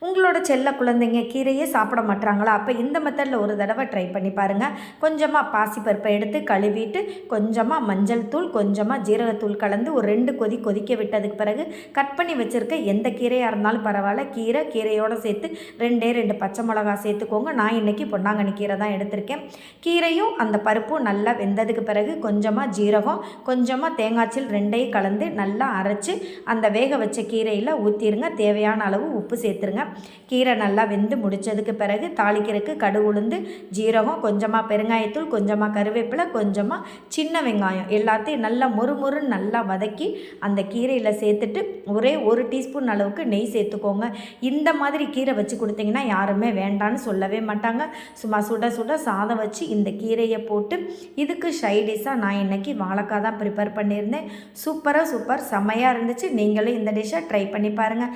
உங்களோட செல்ல குழந்தைங்க கீரையே சாப்பிட மாட்டாங்களா? அப்போ இந்த மெத்தடில் ஒரு தடவை ட்ரை பண்ணி பாருங்கள். கொஞ்சமாக பாசிப்பருப்பை எடுத்து கழுவிட்டு கொஞ்சமாக மஞ்சள் தூள் கொஞ்சமாக ஜீரகத்தூள் கலந்து ஒரு 2 கொதி கொதிக்க விட்டதுக்கு பிறகு கட் பண்ணி வச்சுருக்க எந்த கீரையாக இருந்தாலும் பரவாயில்ல, கீரையோடு சேர்த்து 2 பச்சை மிளகா சேர்த்துக்கோங்க. நான் இன்றைக்கி பொன்னாங்கண்ணி கீரை தான் எடுத்திருக்கேன். கீரையும் அந்த பருப்பும் நல்லா வெந்ததுக்கு பிறகு கொஞ்சமாக ஜீரகம் கொஞ்சமாக தேங்காய்ச்சில் 2ஐயும் கலந்து நல்லா அரைச்சி அந்த வேக வச்ச கீரையில் ஊற்றிடுங்க. தேவையான அளவு உப்பு சேர்த்துருங்க. கீரை நல்லா வெந்து முடித்ததுக்கு பிறகு தாளிக்கிறதுக்கு கடுகு உளுந்து ஜீரகம் கொஞ்சமாக பெருங்காயத்தூள் கொஞ்சமாக கருவேப்பிலை கொஞ்சமாக சின்ன வெங்காயம் எல்லாத்தையும் நல்லா மொறுமொறுன்னு நல்லா வதக்கி அந்த கீரையில் சேர்த்துட்டு ஒரே 1 டீஸ்பூன் அளவுக்கு நெய் சேர்த்துக்கோங்க. இந்த மாதிரி கீரை வச்சு கொடுத்தீங்கன்னா யாருமே வேண்டான்னு சொல்லவே மாட்டாங்க. சும்மா சுட சுட சாதம் வச்சு இந்த கீரையை போட்டு இதுக்கு சைடிஷாக நான் இன்றைக்கி வாழைக்காய் தான் ப்ரிப்பேர் பண்ணியிருந்தேன். சூப்பர் செம்மையாக இருந்துச்சு. நீங்களும் இந்த டிஷ்ஷை ட்ரை பண்ணி பாருங்கள்.